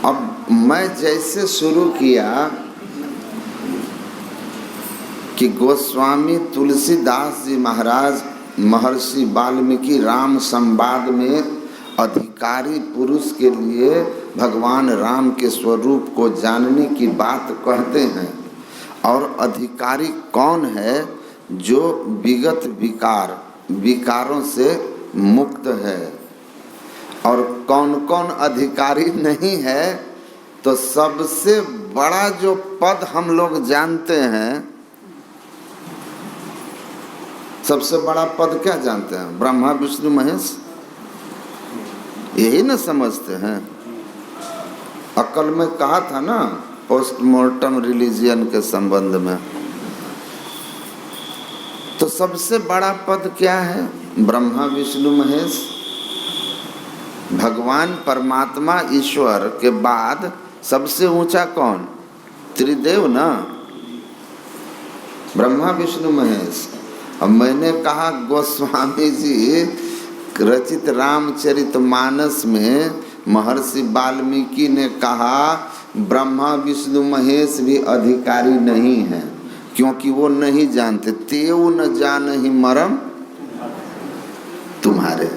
अब मैं जैसे शुरू किया कि गोस्वामी तुलसीदास जी महाराज महर्षि वाल्मीकि राम संवाद में अधिकारी पुरुष के लिए भगवान राम के स्वरूप को जानने की बात कहते हैं। और अधिकारी कौन है? जो विगत विकारों से मुक्त है। और कौन कौन अधिकारी नहीं है? तो सबसे बड़ा जो पद हम लोग जानते हैं, सबसे बड़ा पद क्या जानते हैं? ब्रह्मा विष्णु महेश, यही न समझते हैं। अकल में कहा था ना पोस्टमार्टम रिलीजियन के संबंध में, तो सबसे बड़ा पद क्या है? ब्रह्मा विष्णु महेश। भगवान परमात्मा ईश्वर के बाद सबसे ऊंचा कौन? त्रिदेव ना, ब्रह्मा विष्णु महेश। अब मैंने कहा गोस्वामी जी रचित रामचरितमानस में महर्षि वाल्मीकि ने कहा ब्रह्मा विष्णु महेश भी अधिकारी नहीं है, क्योंकि वो नहीं जानते। तेऊ न जानहि मरम तुम्हारे।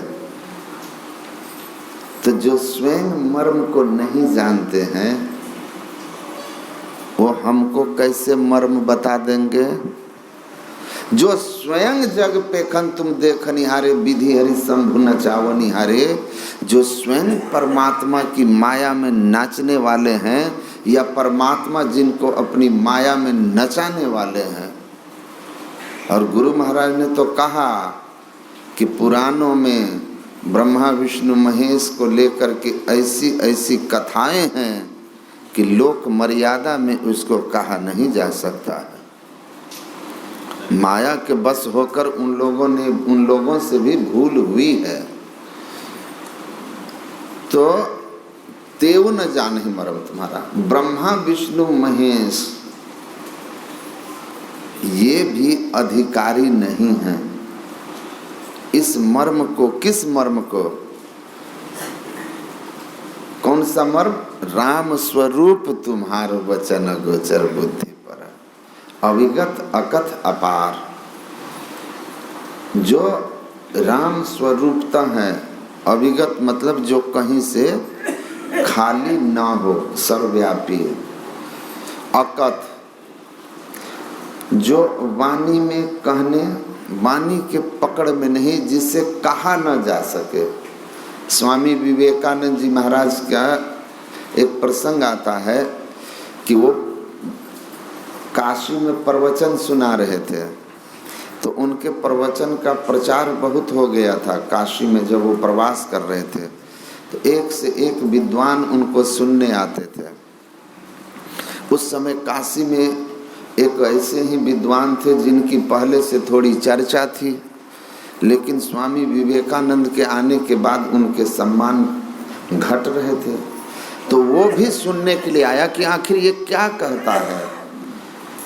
तो जो स्वयं मर्म को नहीं जानते हैं, वो हमको कैसे मर्म बता देंगे? जो स्वयं जग पेखन तुम देख निहारे, विधि हरि शंभु नचाव निहारे, जो स्वयं परमात्मा की माया में नाचने वाले हैं, या परमात्मा जिनको अपनी माया में नचाने वाले हैं। और गुरु महाराज ने तो कहा कि पुराणों में ब्रह्मा विष्णु महेश को लेकर के ऐसी ऐसी कथाएं हैं कि लोक मर्यादा में उसको कहा नहीं जा सकता है। माया के बस होकर उन लोगों से भी भूल हुई है। तो तेव न जानहि मरम तुम्हारा। ब्रह्मा विष्णु महेश ये भी अधिकारी नहीं है इस मर्म को। किस मर्म को? कौन सा मर्म? राम स्वरूप तुम्हारो वचन गोचर बुद्धि पर, अविगत अकथ अपार। जो राम स्वरूपता है, अविगत मतलब जो कहीं से खाली ना हो, सर्वव्यापी। अकथ जो वाणी में कहने, वाणी के पकड़ में नहीं, जिससे कहा न जा सके। स्वामी विवेकानंद जी महाराज का एक प्रसंग आता है कि वो काशी में प्रवचन सुना रहे थे, तो उनके प्रवचन का प्रचार बहुत हो गया था। काशी में जब वो प्रवास कर रहे थे तो एक से एक विद्वान उनको सुनने आते थे। उस समय काशी में एक ऐसे ही विद्वान थे जिनकी पहले से थोड़ी चर्चा थी, लेकिन स्वामी विवेकानंद के आने के बाद उनके सम्मान घट रहे थे। तो वो भी सुनने के लिए आया कि आखिर ये क्या कहता है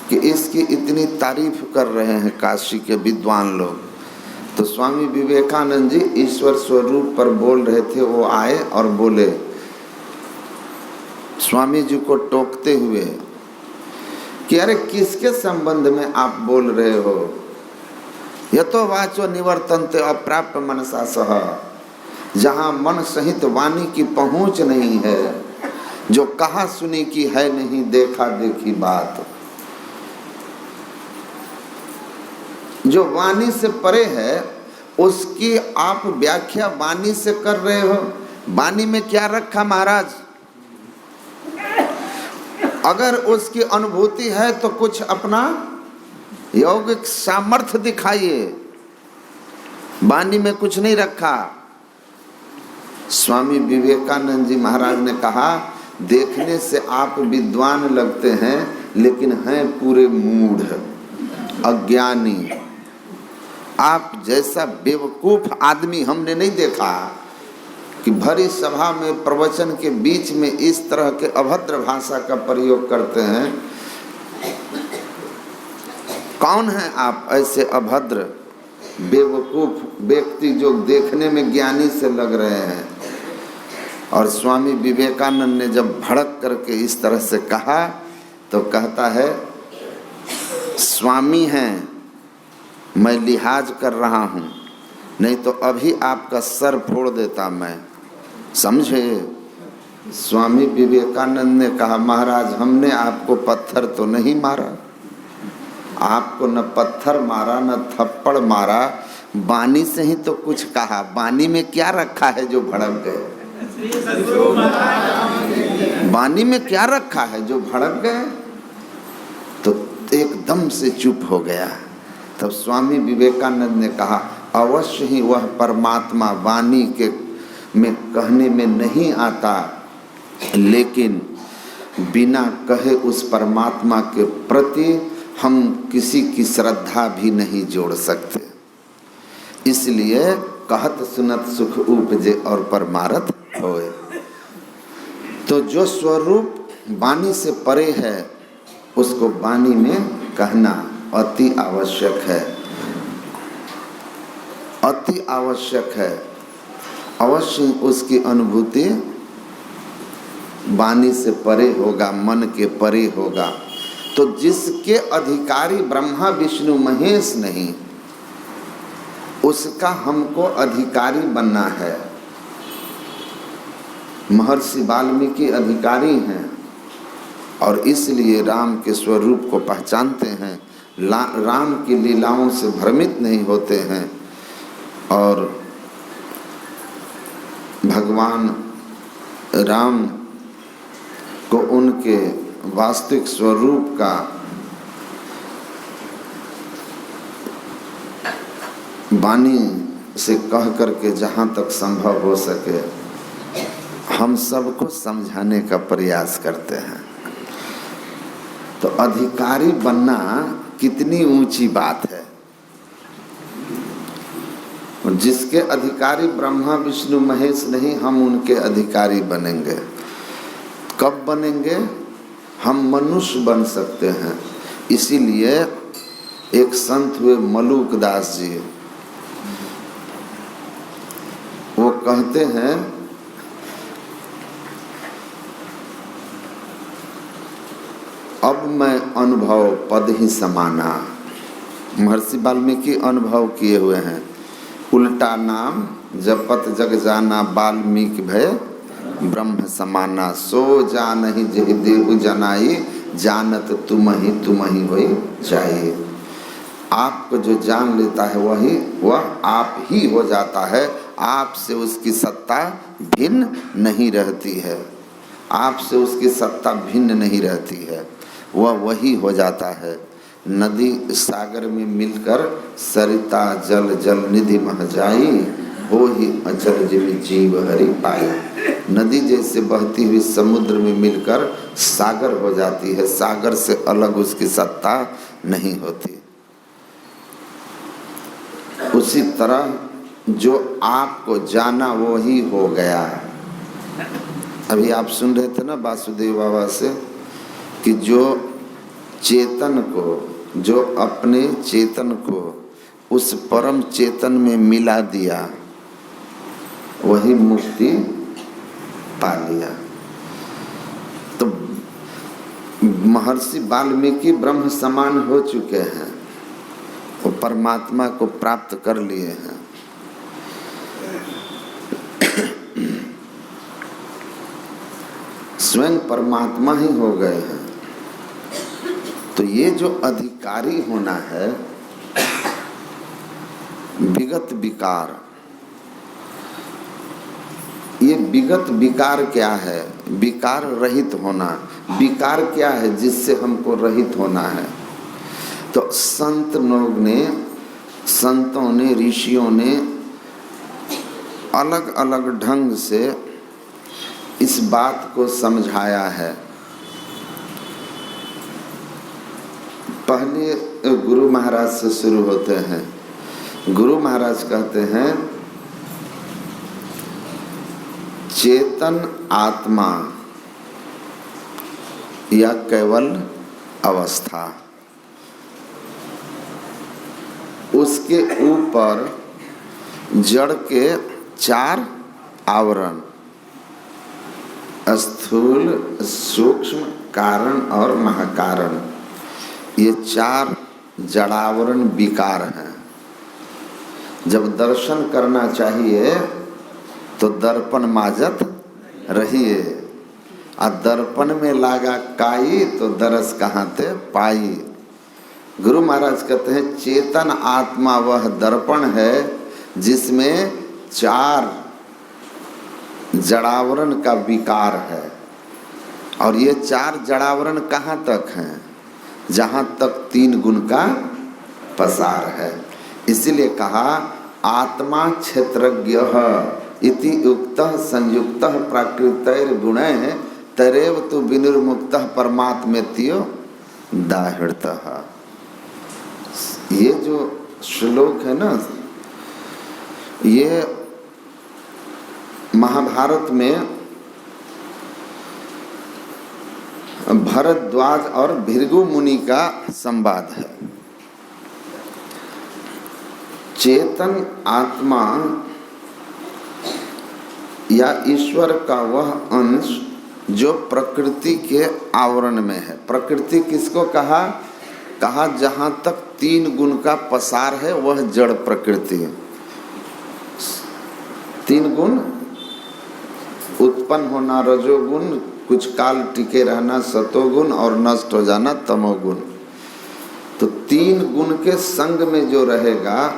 कि इसकी इतनी तारीफ कर रहे हैं काशी के विद्वान लोग। तो स्वामी विवेकानंद जी ईश्वर स्वरूप पर बोल रहे थे। वो आए और बोले, स्वामी जी को टोकते हुए कि अरे किसके संबंध में आप बोल रहे हो? यतो वाचो निवर्तन्ते अप्राप्य मनसा सह। जहाँ मन सहित वाणी की पहुँच नहीं है, जो कहा सुनी की है नहीं देखा देखी बात, जो वाणी से परे है उसकी आप व्याख्या वाणी से कर रहे हो। वाणी में क्या रखा महाराज? अगर उसकी अनुभूति है तो कुछ अपना यौगिक सामर्थ्य दिखाइए। वाणी में कुछ नहीं रखा। स्वामी विवेकानंद जी महाराज ने कहा, देखने से आप विद्वान लगते हैं लेकिन हैं पूरे मूढ़, अज्ञानी। आप जैसा बेवकूफ आदमी हमने नहीं देखा कि भरी सभा में प्रवचन के बीच में इस तरह के अभद्र भाषा का प्रयोग करते हैं। कौन है आप ऐसे अभद्र बेवकूफ व्यक्ति जो देखने में ज्ञानी से लग रहे हैं? और स्वामी विवेकानंद ने जब भड़क करके इस तरह से कहा तो कहता है, स्वामी हैं, मैं लिहाज कर रहा हूँ, नहीं तो अभी आपका सर फोड़ देता मैं, समझे। स्वामी विवेकानंद ने कहा, महाराज हमने आपको पत्थर तो नहीं मारा, आपको न पत्थर मारा न थप्पड़ मारा, वाणी से ही तो कुछ कहा, वाणी में क्या रखा है जो भड़क गए, वाणी में क्या रखा है जो भड़क गए। तो एकदम से चुप हो गया। तब स्वामी विवेकानंद ने कहा, अवश्य ही वह परमात्मा वाणी के में कहने में नहीं आता, लेकिन बिना कहे उस परमात्मा के प्रति हम किसी की श्रद्धा भी नहीं जोड़ सकते, इसलिए कहत सुनत सुख उपजे और परमारथ होए। तो जो स्वरूप वाणी से परे है उसको वाणी में कहना अति आवश्यक है, अति आवश्यक है। अवश्य उसकी अनुभूति वाणी से परे होगा, मन के परे होगा। तो जिसके अधिकारी ब्रह्मा विष्णु महेश नहीं, उसका हमको अधिकारी बनना है। महर्षि वाल्मीकि अधिकारी हैं और इसलिए राम के स्वरूप को पहचानते हैं, राम की लीलाओं से भ्रमित नहीं होते हैं और भगवान राम को उनके वास्तविक स्वरूप का वाणी से कह करके जहाँ तक संभव हो सके हम सबको समझाने का प्रयास करते हैं। तो अधिकारी बनना कितनी ऊंची बात है। जिसके अधिकारी ब्रह्मा विष्णु महेश नहीं, हम उनके अधिकारी बनेंगे। कब बनेंगे? हम मनुष्य बन सकते हैं। इसीलिए एक संत हुए मलूक दास जी, वो कहते हैं अब मैं अनुभव पद ही समाना। महर्षि वाल्मीकि अनुभव किए हुए हैं, उल्टा नाम जपत जग जाना, वाल्मीकि भय ब्रह्म समाना। सो जानहि जेहि देहु जनाई, जानत तुम ही होई चाहिए। आपको जो जान लेता है वह आप ही हो जाता है। आपसे उसकी सत्ता भिन्न नहीं रहती है, आपसे उसकी सत्ता भिन्न नहीं रहती है, वह वही हो जाता है। नदी सागर में मिलकर सरिता जल जल निधि मह जाई, हो ही अचल जिमि जीव हरि पाई। नदी जैसे बहती हुई समुद्र में मिलकर सागर हो जाती है, सागर से अलग उसकी सत्ता नहीं होती। उसी तरह जो आपको जाना वो ही हो गया। अभी आप सुन रहे थे ना वासुदेव बाबा से कि जो चेतन को, जो अपने चेतन को उस परम चेतन में मिला दिया वही मुक्ति पा लिया। तो महर्षि वाल्मीकि ब्रह्म समान हो चुके हैं, वो परमात्मा को प्राप्त कर लिए हैं। स्वयं परमात्मा ही हो गए हैं। तो ये जो अधिकारी होना है, विगत विकार, ये विगत विकार क्या है? विकार रहित होना। विकार क्या है जिससे हमको रहित होना है? तो संतों ने ऋषियों ने अलग अलग ढंग से इस बात को समझाया है। पहले गुरु महाराज से शुरू होते हैं। गुरु महाराज कहते हैं, चेतन आत्मा या केवल अवस्था, उसके ऊपर जड़ के 4 आवरण, स्थूल, सूक्ष्म, कारण और महाकारण, ये 4 जड़ावरण विकार हैं। जब दर्शन करना चाहिए तो दर्पण माजत रहिए, आ दर्पण में लागा काई तो दरस कहाँ थे पाई। गुरु महाराज कहते हैं चेतन आत्मा वह दर्पण है जिसमें 4 जड़ावरण का विकार है। और ये 4 जड़ावरण कहाँ तक हैं? जहाँ तक 3 गुण का पसार है। इसीलिए कहा आत्मा क्षेत्रज्ञ इति उक्तः संयुक्तः प्राकृतैर गुणैः तरेव तु विनिर्मुक्तः परमात्मेत्यो दाहृतः। ये जो श्लोक है ना, ये महाभारत में भरद्वाज और भृगु मुनि का संवाद है। चेतन आत्मा या ईश्वर का वह अंश जो प्रकृति के आवरण में है। प्रकृति किसको कहा? कहा जहाँ तक 3 गुण का पसार है वह जड़ प्रकृति है। 3 गुण उत्पन्न होना रजोगुण, कुछ काल टिके रहना सतोगुण और नष्ट हो जाना तमोगुण। तो 3 गुण के संग में जो रहेगा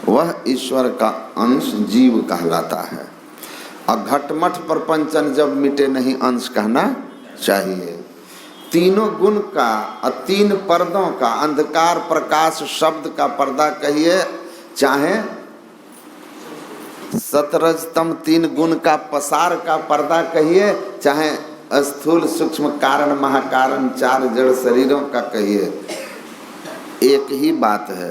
वह ईश्वर का अंश जीव कहलाता है। और घटमठ प्रपंचन जब मिटे नहीं अंश कहना चाहिए। 3 गुण का और 3 पर्दों का, अंधकार प्रकाश शब्द का पर्दा कहिए, चाहे सतरजतम 3 गुण का पसार का पर्दा कहिए, चाहे स्थूल सूक्ष्म कारण महाकारण 4 जड़ शरीरों का कहिए, एक ही बात है।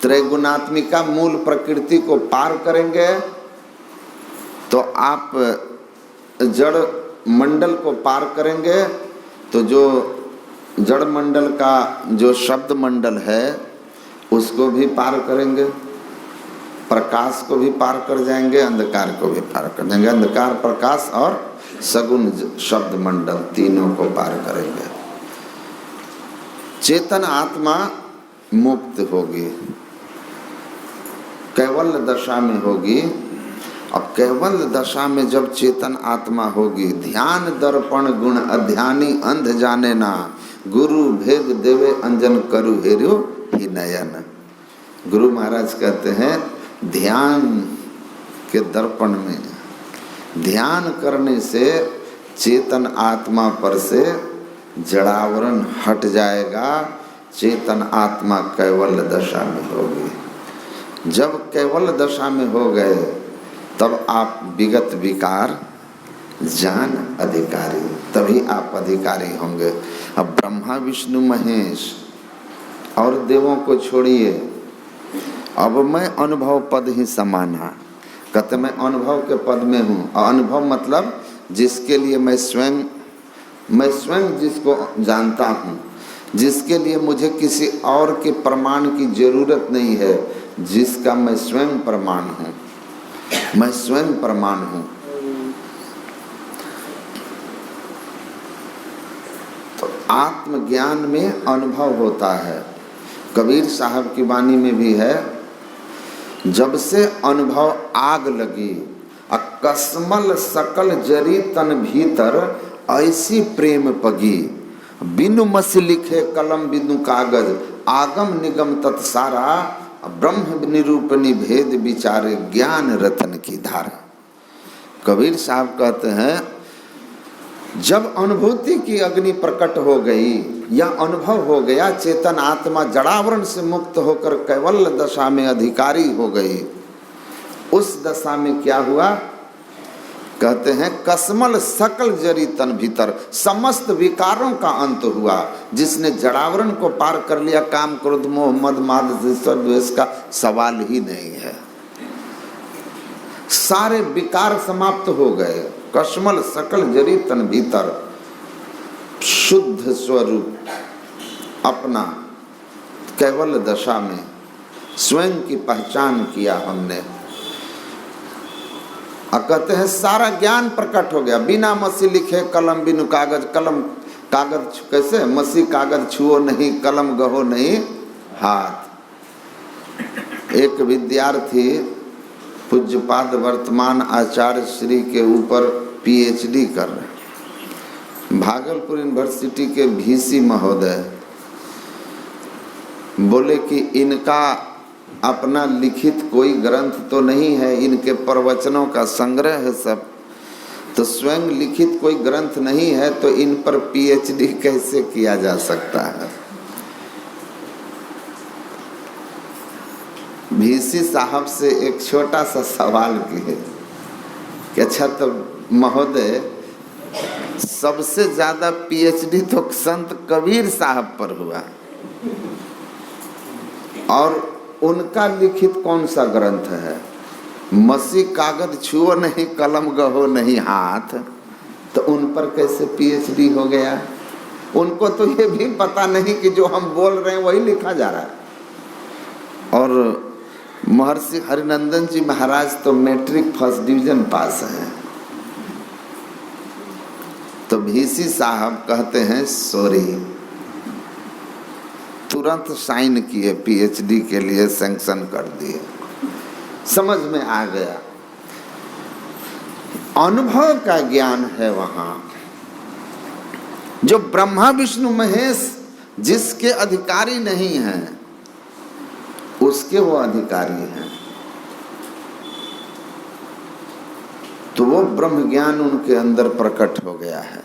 त्रैगुणात्मिका मूल प्रकृति को पार करेंगे तो आप जड़ मंडल को पार करेंगे, तो जो जड़ मंडल का जो शब्द मंडल है उसको भी पार करेंगे, प्रकाश को भी पार कर जाएंगे, अंधकार को भी पार कर जाएंगे। अंधकार प्रकाश और सगुण शब्द मंडल तीनों को पार करेंगे। चेतन आत्मा मुक्त होगी, कैवल्य दशा में होगी। अब कैवल्य दशा में जब चेतन आत्मा होगी, ध्यान दर्पण गुण अध्यानी अंध जाने ना, गुरु भेद देवे अंजन करु हेरु ही नयन। गुरु महाराज कहते हैं ध्यान के दर्पण में ध्यान करने से चेतन आत्मा पर से जड़ावरण हट जाएगा, चेतन आत्मा कैवल्य दशा में होगी। जब कैवल्य दशा में हो गए तब आप विगत विकार जान अधिकारी, तभी आप अधिकारी होंगे। अब ब्रह्मा विष्णु महेश और देवों को छोड़िए, अब मैं अनुभव पद ही समाना। कहते मैं अनुभव के पद में हूँ। अनुभव मतलब जिसके लिए मैं स्वयं जिसको जानता हूँ, जिसके लिए मुझे किसी और के प्रमाण की जरूरत नहीं है, जिसका मैं स्वयं प्रमाण हूँ, मैं स्वयं प्रमाण हूँ। तो आत्मज्ञान में अनुभव होता है। कबीर साहब की वाणी में भी है, जब से अनुभव आग लगी अकस्मल सकल जरी तन भीतर ऐसी प्रेम पगी, बिनु मस लिखे कलम बिनु कागज आगम निगम तत्सारा, ब्रह्म निरूपणी भेद विचारे ज्ञान रतन की धारा। कबीर साहब कहते हैं जब अनुभूति की अग्नि प्रकट हो गई या अनुभव हो गया, चेतन आत्मा जड़ावरण से मुक्त होकर कैवल्य दशा में अधिकारी हो गई, उस दशा में क्या हुआ? कहते हैं कसमल सकल जरी तन भीतर, समस्त विकारों का अंत हुआ। जिसने जड़ावरण को पार कर लिया, काम क्रोध मोह मद माद द्वेष का सवाल ही नहीं है, सारे विकार समाप्त हो गए। कसमल सकल जरी तन भीतर शुद्ध स्वरूप अपना कैवल्य दशा में स्वयं की पहचान किया हमने। और कहते हैं सारा ज्ञान प्रकट हो गया। बिना मसी लिखे कलम बिनु कागज, कलम कागज कैसे, मसी कागज छुओ नहीं, कलम गहो नहीं हाथ। एक विद्यार्थी पूज्यपाद वर्तमान आचार्य श्री के ऊपर पीएचडी कर रहे। भागलपुर यूनिवर्सिटी के VC महोदय बोले कि इनका अपना लिखित कोई ग्रंथ तो नहीं है, इनके प्रवचनों का संग्रह है सब, तो स्वयं लिखित कोई ग्रंथ नहीं है, तो इन पर पीएचडी कैसे किया जा सकता है। VC साहब से एक छोटा सा सवाल किए कि अच्छा तो महोदय सबसे ज्यादा पीएचडी तो संत कबीर साहब पर हुआ, और उनका लिखित कौन सा ग्रंथ है, मसी कागज छुओ नहीं कलम गहो नहीं हाथ, तो उन पर कैसे पीएचडी हो गया। उनको तो ये भी पता नहीं कि जो हम बोल रहे हैं वही लिखा जा रहा है। और महर्षि हरिनंदन जी महाराज तो मैट्रिक फर्स्ट डिवीजन पास हैं। तो VC साहब कहते हैं सॉरी, तुरंत साइन किए, पीएचडी के लिए सैंक्शन कर दिए। समझ में आ गया, अनुभव का ज्ञान है वहां। जो ब्रह्मा विष्णु महेश जिसके अधिकारी नहीं हैं, उसके वो अधिकारी हैं, तो वो ब्रह्म ज्ञान उनके अंदर प्रकट हो गया है।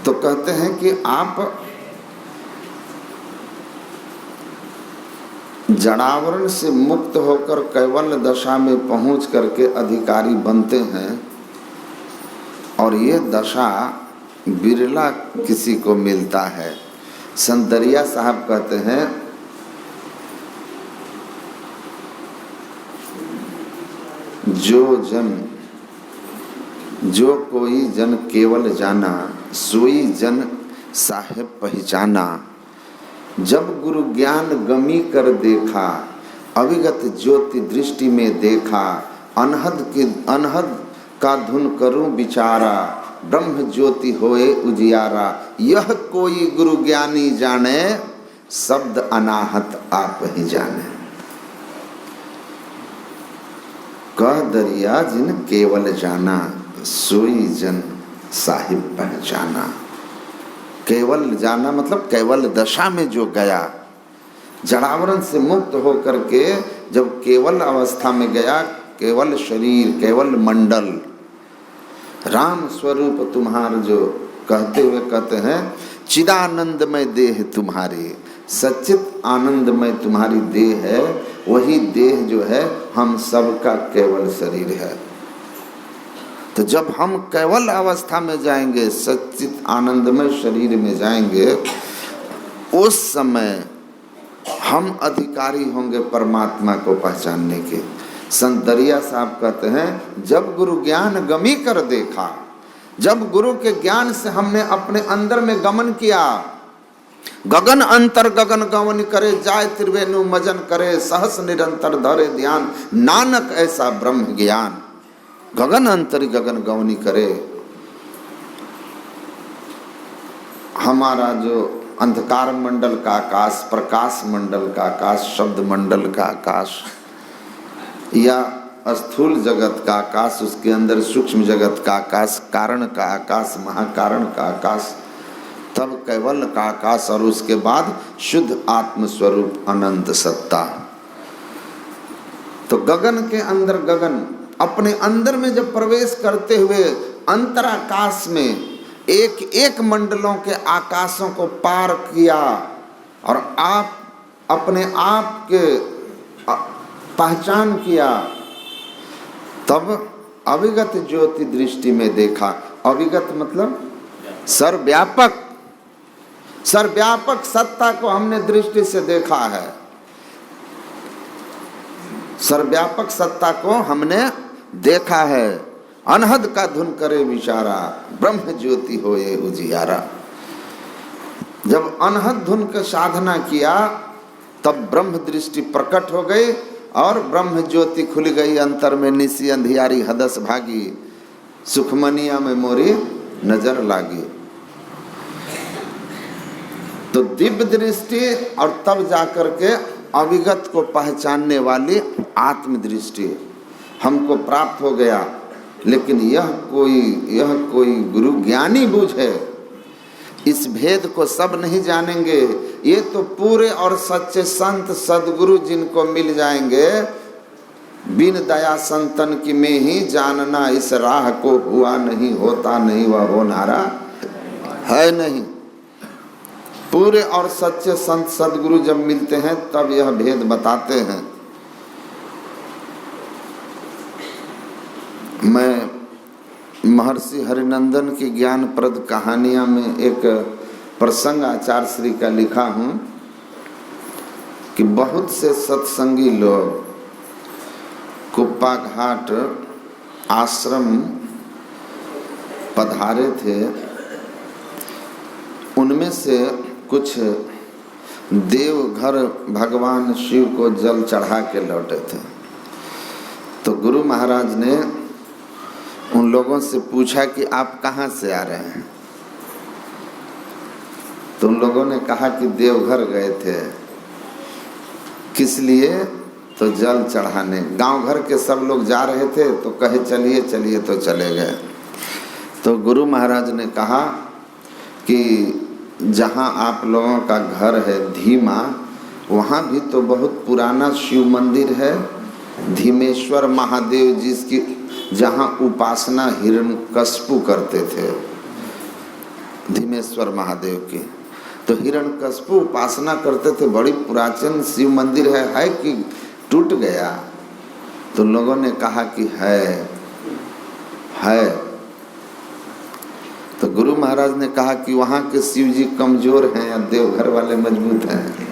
तो कहते हैं कि आप जड़ावरण से मुक्त होकर कैवल्य दशा में पहुंच करके अधिकारी बनते हैं, और ये दशा बिरला किसी को मिलता है। संत दरिया साहब कहते हैं जो कोई जन केवल जाना, सोई जन साहेब पहचाना। जब गुरु ज्ञान गमी कर देखा, अविगत ज्योति दृष्टि में देखा। अनहद का धुन करूं विचारा, ब्रह्म ज्योति होए उजियारा। यह कोई गुरु ज्ञानी जाने, शब्द अनाहत आप ही जाने। कह दरिया जिन केवल जाना, सोई जन साहिब पहचाना। केवल जाना मतलब केवल दशा में जो गया, जड़ावरण से मुक्त होकर के जब केवल अवस्था में गया, केवल शरीर, केवल मंडल, राम स्वरूप तुम्हार, जो कहते हुए कहते हैं चिदानंदमय देह तुम्हारी, सच्चित आनंदमय तुम्हारी देह है। वही देह जो है हम सबका केवल शरीर है। तो जब हम केवल अवस्था में जाएंगे, सच्चित आनंदमय शरीर में जाएंगे, उस समय हम अधिकारी होंगे परमात्मा को पहचानने के। संत दरिया साहब कहते हैं जब गुरु ज्ञान गमी कर देखा, जब गुरु के ज्ञान से हमने अपने अंदर में गमन किया, गगन अंतर गगन गमन करे, जाय त्रिवेणु मजन करे, सहस निरंतर धरे ध्यान, नानक ऐसा ब्रह्म ज्ञान। गगन अंतरी गगन गवनी करे। हमारा जो अंधकार मंडल का आकाश, प्रकाश मंडल का आकाश, शब्द मंडल का आकाश, या स्थूल जगत का आकाश, उसके अंदर सूक्ष्म जगत का आकाश, कारण का आकाश, महाकारण का आकाश, तब कैवल्य का आकाश, और उसके बाद शुद्ध आत्म स्वरूप अनंत सत्ता। तो गगन के अंदर गगन, अपने अंदर में जब प्रवेश करते हुए अंतराकाश में एक एक मंडलों के आकाशों को पार किया, और आप अपने आप के पहचान किया, तब अविगत ज्योति दृष्टि में देखा। अविगत मतलब सर्वव्यापक, सर्वव्यापक सत्ता को हमने दृष्टि से देखा है। सर्वव्यापक सत्ता को हमने देखा है। अनहद का धुन करे विचारा, ब्रह्म ज्योति होए उजियारा। जब अनहद धुन का साधना किया, तब ब्रह्म दृष्टि प्रकट हो गई, और ब्रह्म ज्योति खुल गई अंतर में, निसी अंधियारी हदस भागी, सुखमनिया में मोरी नजर लागी। तो दिव्य दृष्टि और तब जाकर के अविगत को पहचानने वाली आत्मदृष्टि हमको प्राप्त हो गया। लेकिन यह कोई गुरु ज्ञानी बूझे, इस भेद को सब नहीं जानेंगे। ये तो पूरे और सच्चे संत सदगुरु जिनको मिल जाएंगे, बिन दया संतन की में ही जानना इस राह को, हुआ नहीं होता नहीं वह होनारा है नहीं। पूरे और सच्चे संत सदगुरु जब मिलते हैं तब यह भेद बताते हैं। मैं महर्षि हरिनंदन की ज्ञानप्रद कहानियां में एक प्रसंग आचार्य श्री का लिखा हूँ कि बहुत से सत्संगी लोग कुप्पा घाट आश्रम पधारे थे। उनमें से कुछ देवघर भगवान शिव को जल चढ़ा के लौटे थे। तो गुरु महाराज ने उन लोगों से पूछा कि आप कहाँ से आ रहे हैं? तो उन लोगों ने कहा कि देवघर गए थे। किस लिए? तो जल चढ़ाने। गांव घर के सब लोग जा रहे थे तो कहे चलिए चलिए, तो चले गए। तो गुरु महाराज ने कहा कि जहाँ आप लोगों का घर है धीमा, वहाँ भी तो बहुत पुराना शिव मंदिर है, धीमेश्वर महादेव जिसकी जहाँ उपासना हिरण्यकश्यप करते थे, धीमेश्वर महादेव की। तो हिरण्यकश्यप उपासना करते थे, बड़ी पुरातन शिव मंदिर है कि टूट गया? तो लोगों ने कहा कि है। तो गुरु महाराज ने कहा कि वहाँ के शिव जी कमजोर हैं या देवघर वाले मजबूत हैं?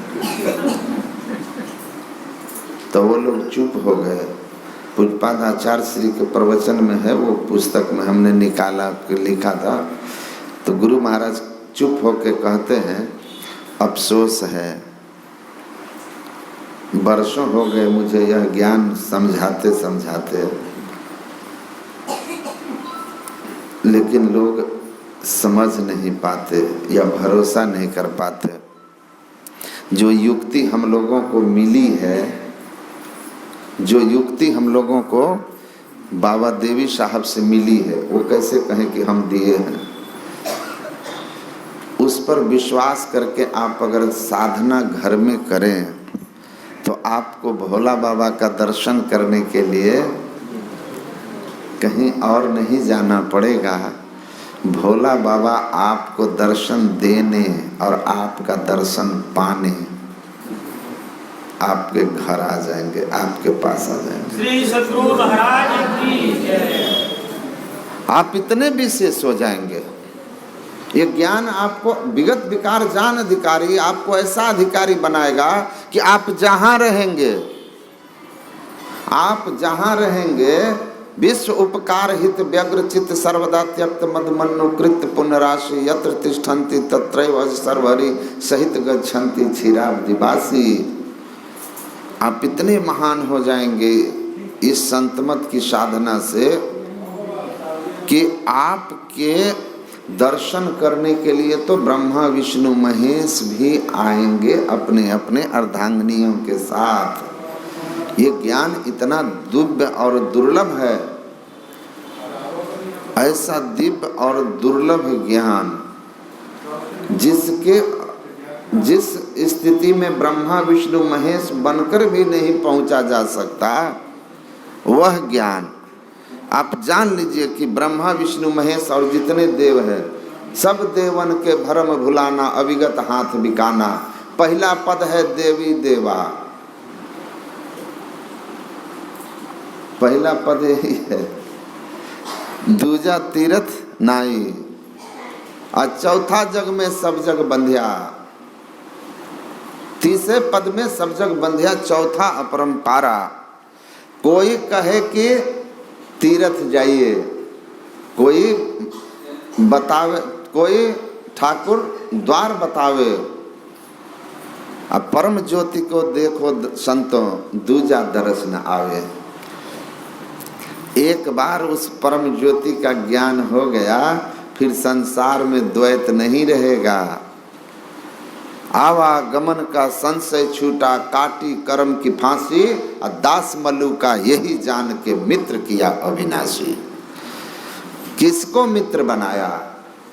तो वो लोग चुप हो गए। पूज्यपाद आचार्य श्री के प्रवचन में है, वो पुस्तक में हमने निकाला के लिखा था। तो गुरु महाराज चुप होके कहते हैं, अफसोस है, वर्षों हो गए मुझे यह ज्ञान समझाते समझाते, लेकिन लोग समझ नहीं पाते या भरोसा नहीं कर पाते। जो युक्ति हम लोगों को मिली है, जो युक्ति हम लोगों को बाबा देवी साहब से मिली है, वो कैसे कहें कि हम दिए हैं? उस पर विश्वास करके आप अगर साधना घर में करें तो आपको भोला बाबा का दर्शन करने के लिए कहीं और नहीं जाना पड़ेगा। भोला बाबा आपको दर्शन देने और आपका दर्शन पाने आपके घर आ जाएंगे, आपके पास आ जाएंगे। श्री सद्गुरु महाराज की जय। आप इतने विशेष हो जाएंगे। ये ज्ञान आपको विगत विकार जान अधिकारी, आपको ऐसा अधिकारी बनाएगा कि आप जहाँ रहेंगे विश्व उपकार हित व्यग्र चित्त सर्वदा त्यक्त मद मनुकृत पुनराशि यत्र तिष्ठन्ति तत्रैव सर्वहरि सहित गच्छन्ति क्षीराब्धिवासी। आप इतने महान हो जाएंगे इस संतमत की साधना से कि आपके दर्शन करने के लिए तो ब्रह्मा विष्णु महेश भी आएंगे अपने अपने अर्धांगिनियों के साथ। ये ज्ञान इतना दिव्य और दुर्लभ है, ऐसा दिव्य और दुर्लभ ज्ञान जिस स्थिति में ब्रह्मा विष्णु महेश बनकर भी नहीं पहुंचा जा सकता, वह ज्ञान आप जान लीजिए कि ब्रह्मा विष्णु महेश और जितने देव हैं, सब देवन के भरम भुलाना अविगत हाथ बिकाना। पहला पद है देवी देवा, पहला पद यही है। दूजा तीर्थ नाई और चौथा जग में सब जग बंध्या। तीसरे पद में सब जग बंध्या, चौथा अपरंपारा। कोई कहे कि तीर्थ जाइए, कोई बतावे, कोई ठाकुर द्वार बतावे, अब परम ज्योति को देखो संतों, दूजा दरस न आवे। एक बार उस परम ज्योति का ज्ञान हो गया, फिर संसार में द्वैत नहीं रहेगा। आवागमन का संशय छूटा, काटी कर्म की फांसी, और दास मल्लू का यही जान के मित्र किया अविनाशी। किसको मित्र बनाया?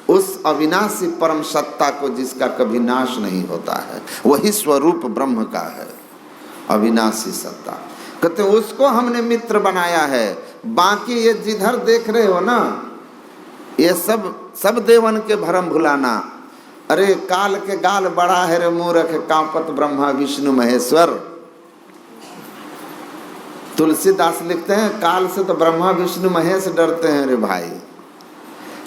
उस अविनाशी परम सत्ता को, जिसका कभी नाश नहीं होता है, वही स्वरूप ब्रह्म का है, अविनाशी सत्ता। कहते उसको हमने मित्र बनाया है। बाकी ये जिधर देख रहे हो ना, ये सब देवन के भरम भुलाना। अरे काल के गाल बड़ा है रे मूर्ख, कांपत ब्रह्मा विष्णु महेश्वर। तुलसीदास लिखते हैं काल से तो ब्रह्मा विष्णु महेश डरते हैं रे भाई।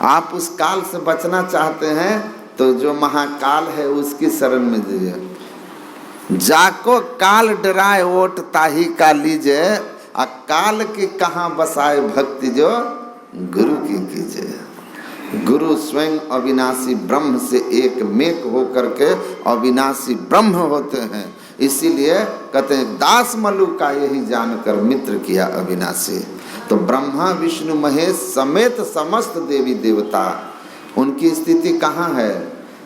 आप उस काल से बचना चाहते हैं तो जो महाकाल है उसकी शरण में जाइए। जाको काल डराए ओट ताही का लीजे, काल की कहाँ बसाए भक्ति जो गुरु की कीजिए। गुरु स्वयं अविनाशी ब्रह्म से एक मेक होकर के अविनाशी ब्रह्म होते हैं। इसीलिए कहते हैं दास मल्लू का यही जानकर मित्र किया अविनाशी। तो ब्रह्मा विष्णु महेश समेत समस्त देवी देवता, उनकी स्थिति कहाँ है?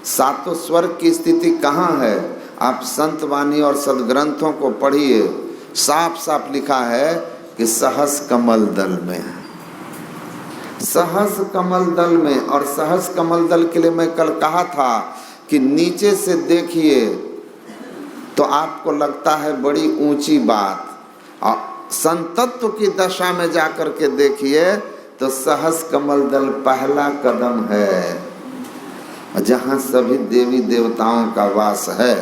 सातों स्वर्ग की स्थिति कहाँ है? आप संत वाणी और सदग्रंथों को पढ़िए, साफ साफ लिखा है कि सहस कमल दल में, सहस कमल दल में। और सहस कमल दल के लिए मैं कल कहा था कि नीचे से देखिए तो आपको लगता है बड़ी ऊंची बात, और संतत्व की दशा में जाकर के देखिए तो सहस कमल दल पहला कदम है, जहाँ सभी देवी देवताओं का वास है।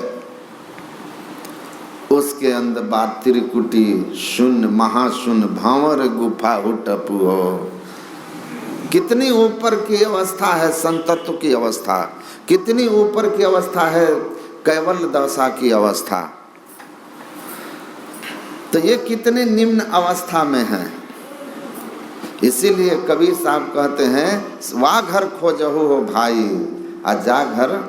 उसके अंदर बात त्रिकुटी शून्य महाशून्य भंवर गुफा हुटपु हो। कितनी ऊपर की अवस्था है संतत्व की अवस्था, कितनी ऊपर की अवस्था है कैवल दशा की अवस्था। तो ये कितने निम्न अवस्था में है। इसीलिए कबीर साहब कहते हैं वा घर खोजहु हो भाई, आ जा घर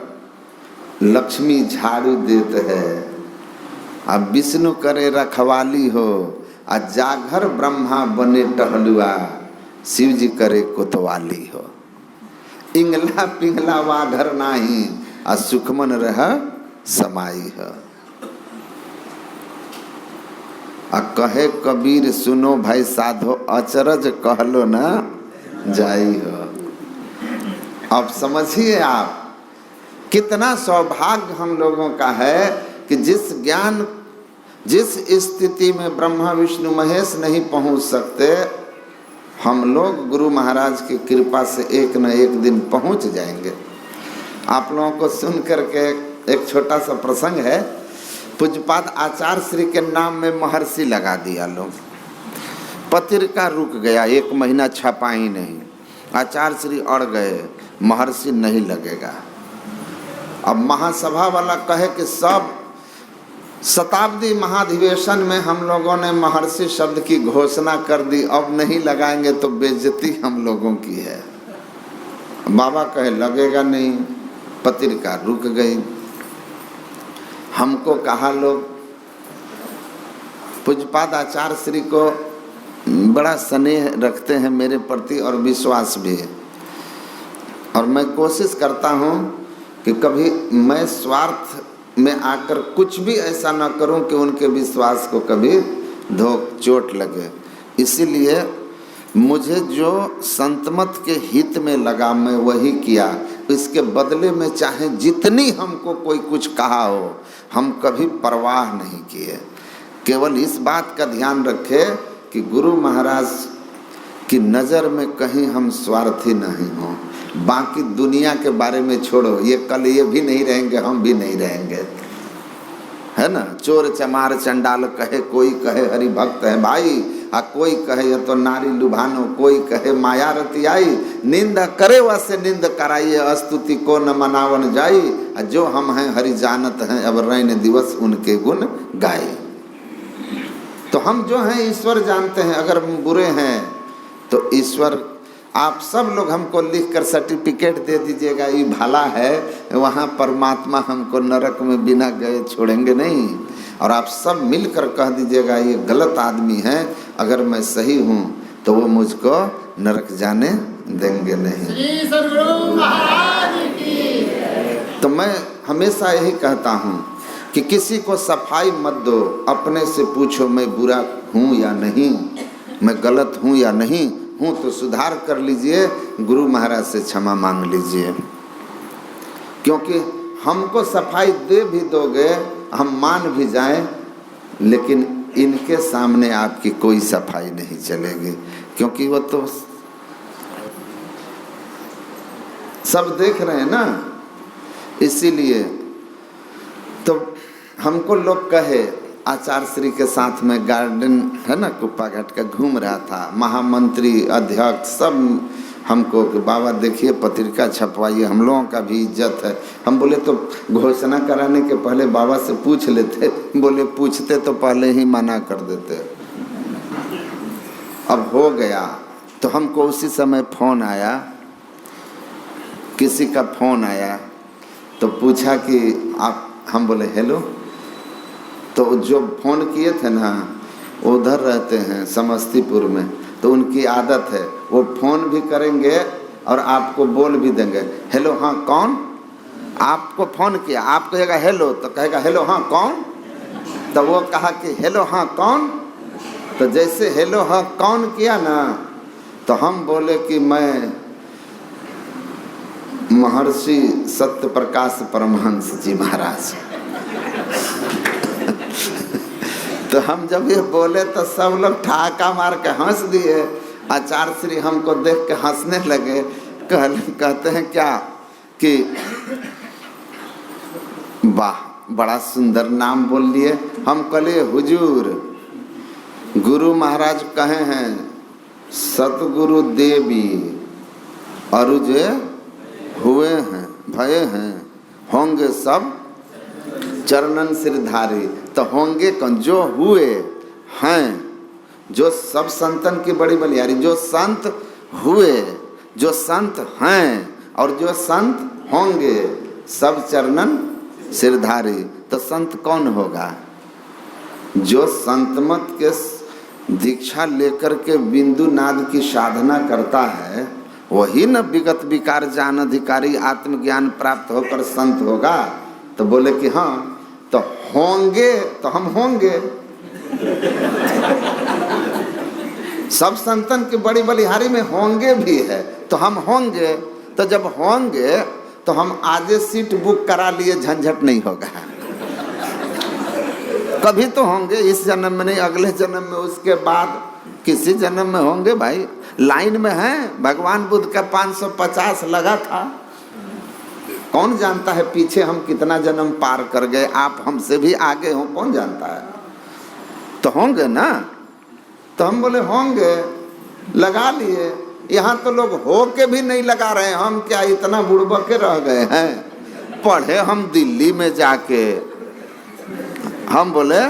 लक्ष्मी झाड़ू देते है। अब विष्णु करे रखवाली हो, आ जा घर ब्रह्मा बने टहलुआ, शिव जी करे कोतवाली हो। इंगला पिंगला वा घर नाही, आ सुखमन रह समाई है। आ कहे कबीर सुनो भाई साधो, अचरज कहलो ना जाई हो। अब समझिए आप कितना सौभाग्य हम लोगों का है कि जिस ज्ञान जिस स्थिति में ब्रह्मा विष्णु महेश नहीं पहुंच सकते, हम लोग गुरु महाराज की कृपा से एक न एक दिन पहुंच जाएंगे। आप लोगों को सुन करके एक छोटा सा प्रसंग है। पूज्यपाद आचार्य श्री के नाम में महर्षि लगा दिया लोग, पत्रिका रुक गया, 1 महीना छपा ही नहीं। आचार्य श्री अड़ गए, महर्षि नहीं लगेगा। अब महासभा वाला कहे कि सब शताब्दी महाधिवेशन में हम लोगों ने महर्षि शब्द की घोषणा कर दी, अब नहीं लगाएंगे तो बेइज्जती हम लोगों की है। बाबा कहे लगेगा नहीं, पत्रिका रुक गई। हमको कहा लोग, पूज्यपाद आचार्य श्री को बड़ा स्नेह रखते हैं मेरे प्रति और विश्वास भी है, और मैं कोशिश करता हूँ कि कभी मैं स्वार्थ में आकर कुछ भी ऐसा ना करूं कि उनके विश्वास को कभी चोट लगे। इसीलिए मुझे जो संतमत के हित में लगा मैं वही किया। इसके बदले में चाहे जितनी हमको कोई कुछ कहा हो, हम कभी परवाह नहीं किए। केवल इस बात का ध्यान रखे कि गुरु महाराज की नज़र में कहीं हम स्वार्थी नहीं हों। बाकी दुनिया के बारे में छोड़ो, ये कल ये भी नहीं रहेंगे, हम भी नहीं रहेंगे, है ना। चोर चमार चंडाल कहे, कोई कहे हरि भक्त है भाई, आ कोई कहे ये तो नारी लुभानो, कोई कहे माया रति आई, निंदा करे वैसे निंद कराइए, स्तुति को न मनावन जाई, जो हम हैं हरि जानत हैं, अब रैन दिवस उनके गुण गाए। तो हम जो हैं ईश्वर जानते हैं, अगर हम बुरे हैं तो ईश्वर आप सब लोग हमको लिखकर सर्टिफिकेट दे दीजिएगा, ये भला है, वहाँ परमात्मा हमको नरक में बिना गए छोड़ेंगे नहीं। और आप सब मिलकर कह दीजिएगा ये गलत आदमी है, अगर मैं सही हूँ तो वो मुझको नरक जाने देंगे नहीं। श्री सद्गुरु महाराज की। तो मैं हमेशा यही कहता हूँ कि किसी को सफाई मत दो, अपने से पूछो मैं बुरा हूँ या नहीं, मैं गलत हूँ या नहीं हूँ, तो सुधार कर लीजिए, गुरु महाराज से क्षमा मांग लीजिए। क्योंकि हमको सफाई दे भी दोगे, हम मान भी जाएं, लेकिन इनके सामने आपकी कोई सफाई नहीं चलेगी, क्योंकि वो तो सब देख रहे हैं ना। इसीलिए तो हमको लोग कहे, आचार्य श्री के साथ में गार्डन है ना कुप्पा घाट का घूम रहा था, महामंत्री अध्यक्ष सब हमको कि बाबा देखिए पत्रिका छपवाइए, हम लोगों का भी इज्जत है। हम बोले तो घोषणा कराने के पहले बाबा से पूछ लेते। बोले पूछते तो पहले ही मना कर देते। अब हो गया तो हमको उसी समय फ़ोन आया, किसी का फ़ोन आया तो पूछा कि आप, हम बोले हेलो। तो जो फ़ोन किए थे ना वो उधर रहते हैं समस्तीपुर में, तो उनकी आदत है वो फ़ोन भी करेंगे और आपको बोल भी देंगे हेलो हाँ कौन। आपको फ़ोन किया, आप कहेगा हेलो तो कहेगा हेलो हाँ कौन। तो वो कहा कि हेलो हाँ कौन। तो जैसे हेलो हाँ कौन किया ना, तो हम बोले कि मैं महर्षि सत्य प्रकाश परमहंस जी महाराज। तो हम जब ये बोले तो सब लोग ठहाका मार के हंस दिए। आचार्य श्री हमको देख के हंसने लगे, कहते हैं क्या कि वाह बड़ा सुंदर नाम बोल लिए। हम कहले हुजूर गुरु महाराज कहे हैं सतगुरु देवी और जे हुए हैं भये हैं होंगे सब चरणन सिरधारी। तो होंगे कौन, जो हुए हैं, जो सब संतन की बड़ी बलिहारी, जो संत हुए, जो संत हैं और जो संत होंगे सब चरणन सिरधारी। तो संत कौन होगा, जो संत मत के दीक्षा लेकर के बिंदु नाद की साधना करता है, वही न विगत विकार जान अधिकारी आत्मज्ञान प्राप्त होकर संत होगा। तो बोले कि हाँ तो होंगे, तो हम होंगे। सब संतन की बड़ी बलिहारी में होंगे भी है, तो हम होंगे। तो जब होंगे तो हम आजे सीट बुक करा लिए, झंझट नहीं होगा। कभी तो होंगे, इस जन्म में नहीं, अगले जन्म में, उसके बाद किसी जन्म में होंगे। भाई लाइन में हैं, भगवान बुद्ध का 550 लगा था, कौन जानता है पीछे हम कितना जन्म पार कर गए, आप हमसे भी आगे हो, कौन जानता है। तो होंगे ना। तो हम बोले होंगे, लगा लिए। यहाँ तो लोग हो के भी नहीं लगा रहे, हम क्या इतना बुड़बके रह गए हैं। पढ़े हम दिल्ली में जाके, हम बोले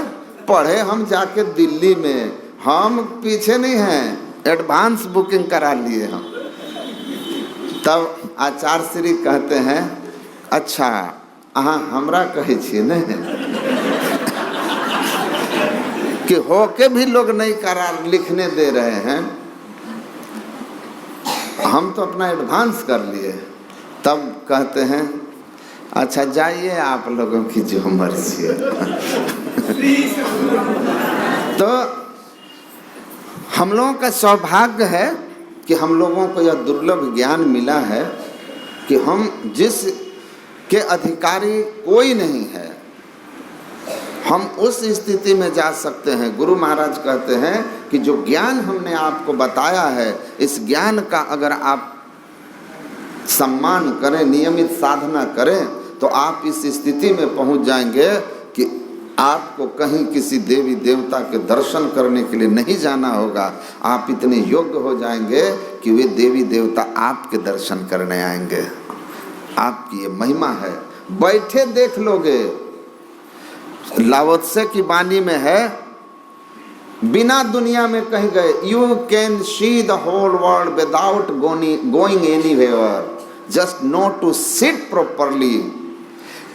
पढ़े हम जाके दिल्ली में, हम पीछे नहीं हैं, एडवांस बुकिंग करा लिए हम। तब आचार्य श्री कहते हैं अच्छा अहाँ हमरा कहे छिए नहीं कि हो के भी लोग नहीं करार लिखने दे रहे हैं, हम तो अपना एडवांस कर लिए। तब कहते हैं अच्छा जाइए आप लोगों की जो मर्जी है। तो हम लोगों का सौभाग्य है कि हम लोगों को यह दुर्लभ ज्ञान मिला है कि हम जिस के अधिकारी कोई नहीं है, हम उस स्थिति में जा सकते हैं। गुरु महाराज कहते हैं कि जो ज्ञान हमने आपको बताया है, इस ज्ञान का अगर आप सम्मान करें, नियमित साधना करें, तो आप इस स्थिति में पहुंच जाएंगे कि आपको कहीं किसी देवी देवता के दर्शन करने के लिए नहीं जाना होगा। आप इतने योग्य हो जाएंगे कि वे देवी देवता आपके दर्शन करने आएंगे। आपकी ये महिमा है, बैठे देख लोगे। लाओत्से की वाणी में है बिना दुनिया में कहीं गए, you can see the whole world without going anywhere, just know to sit properly.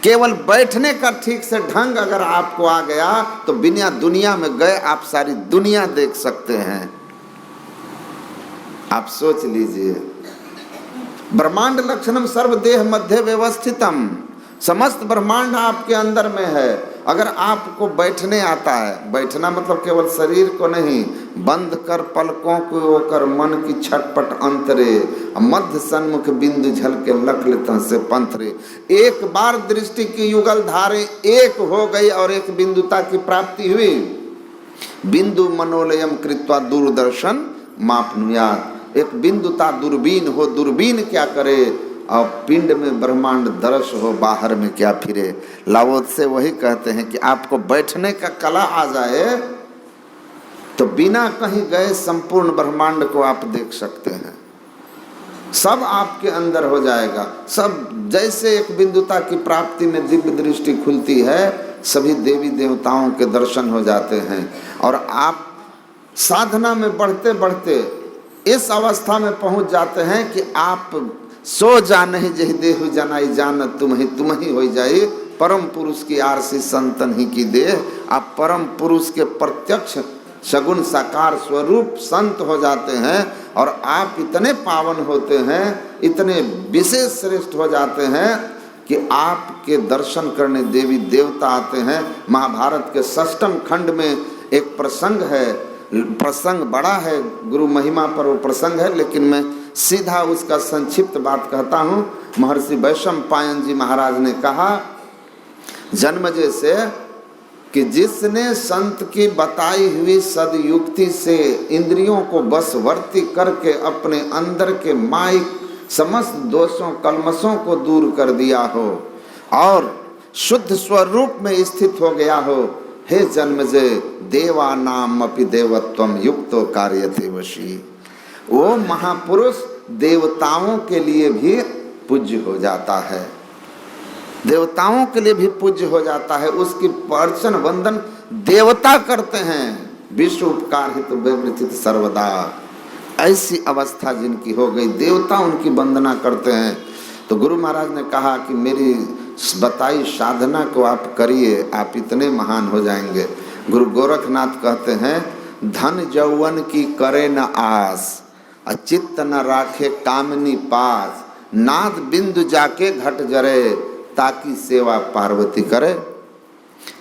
केवल बैठने का ठीक से ढंग अगर आपको आ गया तो बिना दुनिया में गए आप सारी दुनिया देख सकते हैं। आप सोच लीजिए, ब्रह्मांड लक्षणम सर्वदेह मध्य व्यवस्थितम, समस्त ब्रह्मांड आपके अंदर में है। अगर आपको बैठने आता है, बैठना मतलब केवल शरीर को नहीं, बंद कर पलकों को होकर मन की छटपट अंतरे, मध्य सन्मुख बिंदु झल के लख लेता से पंथरे। एक बार दृष्टि की युगल धारे एक हो गई और एक बिंदुता की प्राप्ति हुई। बिंदु मनोलयम कृत्वा दूरदर्शन मापनुयात, एक बिंदुता दूरबीन हो, दूरबीन क्या करे और पिंड में ब्रह्मांड दर्श हो, बाहर में क्या फिरे। लाओत्से से वही कहते हैं कि आपको बैठने का कला आ जाए तो बिना कहीं गए संपूर्ण ब्रह्मांड को आप देख सकते हैं, सब आपके अंदर हो जाएगा। सब जैसे एक बिंदुता की प्राप्ति में दिव्य दृष्टि खुलती है, सभी देवी देवताओं के दर्शन हो जाते हैं। और आप साधना में बढ़ते बढ़ते इस अवस्था में पहुंच जाते हैं कि आप सो जानहि जहि देहु जनाई जान तुम ही हो जाए। परम पुरुष की आरसी संतन ही की देह, आप परम पुरुष के प्रत्यक्ष सगुण साकार स्वरूप संत हो जाते हैं और आप इतने पावन होते हैं, इतने विशेष श्रेष्ठ हो जाते हैं कि आपके दर्शन करने देवी देवता आते हैं। महाभारत के 6वें खंड में एक प्रसंग है, प्रसंग बड़ा है, गुरु महिमा पर वो प्रसंग है, लेकिन मैं सीधा उसका संक्षिप्त बात कहता हूँ। महर्षि वैशंपायन जी महाराज ने कहा जन्मजय से कि जिसने संत की बताई हुई सदयुक्ति से इंद्रियों को बशवर्ती करके अपने अंदर के माइक समस्त दोषों कलमशों को दूर कर दिया हो और शुद्ध स्वरूप में स्थित हो गया हो, हे जन्मजय देवा नाम अपि देवत्वम युक्तो कार्यते वशी, वो महापुरुष देवताओं के लिए भी पूज्य हो जाता है, देवताओं के लिए भी पूज्य हो जाता है। उसकी अर्चन वंदन देवता करते हैं। विश्व उपकार हित विवृतित सर्वदा, ऐसी अवस्था जिनकी हो गई, देवता उनकी वंदना करते हैं। तो गुरु महाराज ने कहा कि मेरी बताई साधना को आप करिए, आप इतने महान हो जाएंगे। गुरु गोरखनाथ कहते हैं धन यौवन की करे न आस, चित्त न राखे कामनी पास, नाद बिंदु जाके घट जरे, ताकि सेवा पार्वती करे।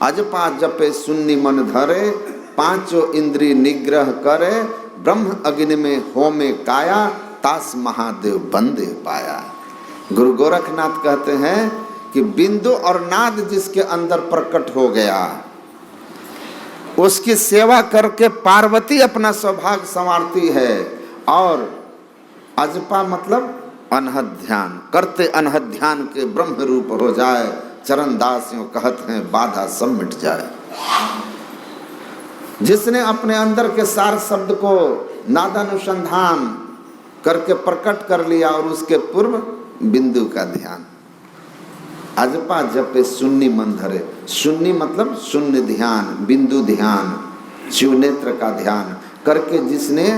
अजपा जपे सुन्नी मन धरे, पांचों इंद्री निग्रह करे, ब्रह्म अग्नि में होमे काया, तास महादेव बंदे पाया। गुरु गोरखनाथ कहते हैं कि बिंदु और नाद जिसके अंदर प्रकट हो गया, उसकी सेवा करके पार्वती अपना सौभाग्य संवारती है। और अजपा मतलब अनहद ध्यान, करते अनहद ध्यान के ब्रह्म रूप हो जाए। चरण दास यूं कहत हैं बाधा सब मिट जाए। जिसने अपने अंदर के सार शब्द को नादानुसंधान करके प्रकट कर लिया और उसके पूर्व बिंदु का ध्यान। अजपा जपे सुन्नी मन धरे, सुन्नी मतलब शून्य ध्यान, बिंदु ध्यान, शिव नेत्र का ध्यान करके जिसने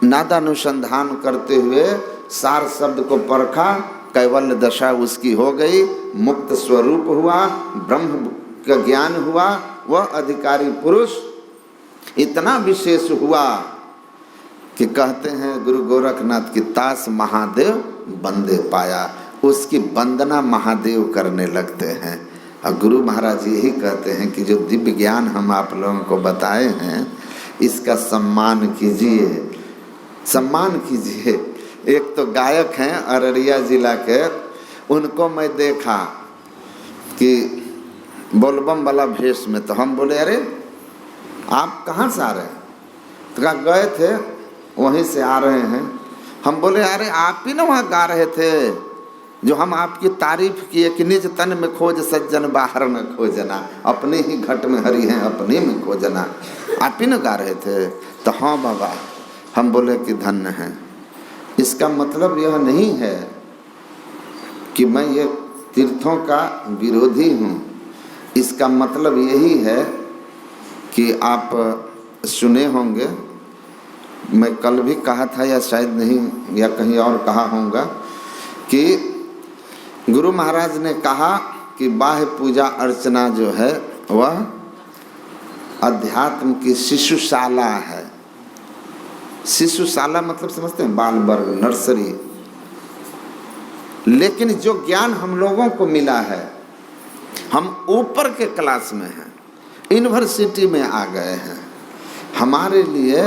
नादानुसंधान करते हुए सार शब्द को परखा, कैवल्य दशा उसकी हो गई, मुक्त स्वरूप हुआ, ब्रह्म का ज्ञान हुआ। वह अधिकारी पुरुष इतना विशेष हुआ कि कहते हैं गुरु गोरखनाथ की तास महादेव बंदे पाया, उसकी वंदना महादेव करने लगते हैं। और गुरु महाराज यही कहते हैं कि जो दिव्य ज्ञान हम आप लोगों को बताए हैं, इसका सम्मान कीजिए, सम्मान कीजिए। एक तो गायक हैं अररिया जिला के, उनको मैं देखा कि बोलबम वाला भेष में, तो हम बोले अरे आप कहाँ से आ रहे हैं? तो कहा गए थे वहीं से आ रहे हैं। हम बोले अरे आप ही ना वहाँ गा रहे थे जो हम आपकी तारीफ किए कि निज तन में खोज सज्जन बाहर न खोजना, अपने ही घट में हरि हैं अपने में खोजना, आप ही ना गा रहे थे? तो हाँ बाबा। हम बोले कि धन्य हैं। इसका मतलब यह नहीं है कि मैं ये तीर्थों का विरोधी हूँ, इसका मतलब यही है कि आप सुने होंगे, मैं कल भी कहा था या शायद नहीं या कहीं और कहा होगा कि गुरु महाराज ने कहा कि बाह्य पूजा अर्चना जो है वह अध्यात्म की शिशुशाला है। शिशुशाला मतलब समझते हैं, बाल वर्ग, नर्सरी। लेकिन जो ज्ञान हम लोगों को मिला है, हम ऊपर के क्लास में हैं, यूनिवर्सिटी में आ गए हैं। हमारे लिए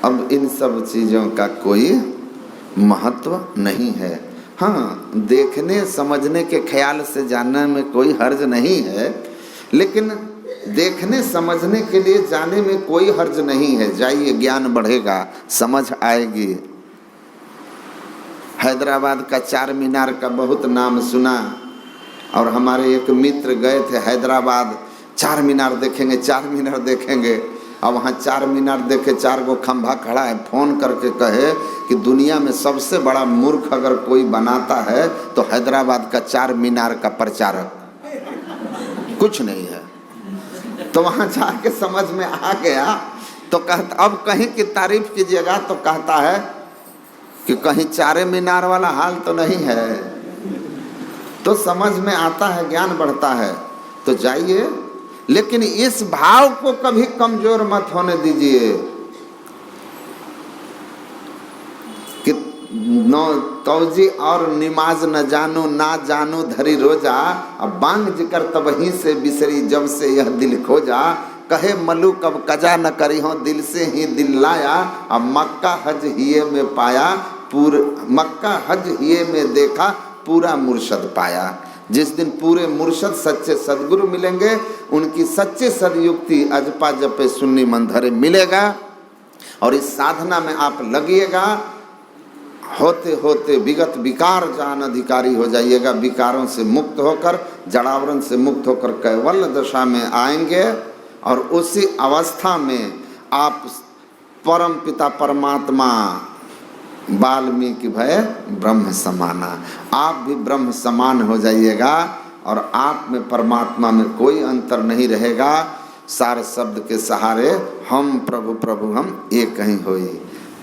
अब इन सब चीज़ों का कोई महत्व नहीं है। हाँ, देखने समझने के ख्याल से जानने में कोई हर्ज नहीं है, लेकिन देखने समझने के लिए जाने में कोई हर्ज नहीं है। जाइए, ज्ञान बढ़ेगा, समझ आएगी। हैदराबाद का चार मीनार का बहुत नाम सुना, और हमारे एक मित्र गए थे हैदराबाद। चार मीनार देखेंगे, चार मीनार देखेंगे। और वहाँ चार मीनार देखे, 4 गो खंभा खड़ा है। फ़ोन करके कहे कि दुनिया में सबसे बड़ा मूर्ख अगर कोई बनाता है तो हैदराबाद का 4 मीनार का प्रचारक, कुछ नहीं है। तो वहाँ जाके समझ में आ गया। तो कहता, अब कहीं की तारीफ कीजिएगा तो कहता है कि कहीं 4 मीनार वाला हाल तो नहीं है। तो समझ में आता है, ज्ञान बढ़ता है। तो जाइए, लेकिन इस भाव को कभी कमजोर मत होने दीजिए कि नौ तौजी और निमाज न जानो, ना जानो धरी रोजा। अब बांग जिकर तब ही से बिसरी, जब से यह दिल खोजा। कहे मलू कब कजा न करी हो, दिल से ही दिल लाया। अब मक्का हज हिये में पाया, मक्का हज हिये में देखा, पूरा मुर्शद पाया। जिस दिन पूरे मुर्शद सच्चे सदगुरु मिलेंगे, उनकी सच्चे सदयुक्ति अजपा जपे सुन्नी मंधरे मिलेगा। और इस साधना में आप लगिएगा, होते होते विगत विकार जान अधिकारी हो जाइएगा। विकारों से मुक्त होकर, जड़ावरण से मुक्त होकर कैवल्य दशा में आएंगे। और उसी अवस्था में आप परम पिता परमात्मा वाल्मीकि भय ब्रह्म समाना, आप भी ब्रह्म समान हो जाइएगा। और आप में परमात्मा में कोई अंतर नहीं रहेगा। सार शब्द के सहारे हम प्रभु प्रभु हम एक ही होई।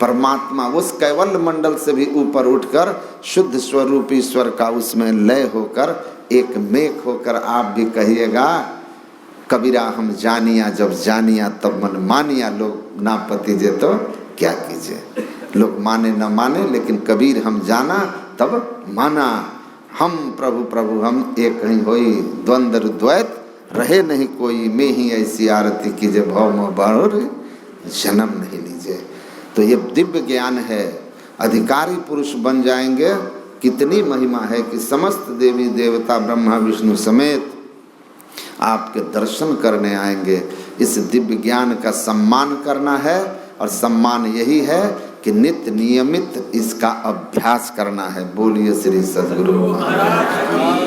परमात्मा उस कैवल्य मंडल से भी ऊपर उठकर शुद्ध स्वरूप ईश्वर का उसमें लय होकर एक मेघ होकर आप भी कहिएगा, कबीरा हम जानिया जब जानिया तब मन मानिया। लोग ना पति जे तो क्या कीजिए, लोग माने न माने, लेकिन कबीर हम जाना तब माना। हम प्रभु प्रभु हम एक ही होई, द्वंद्व द्वैत रहे नहीं कोई। मैं ही ऐसी आरती कीजिए, भव में बहुर जन्म नहीं लीजिए। तो ये दिव्य ज्ञान है, अधिकारी पुरुष बन जाएंगे। कितनी महिमा है कि समस्त देवी देवता ब्रह्मा विष्णु समेत आपके दर्शन करने आएंगे। इस दिव्य ज्ञान का सम्मान करना है, और सम्मान यही है कि नित्य नियमित इसका अभ्यास करना है। बोलिए श्री सद्गुरु महाराज।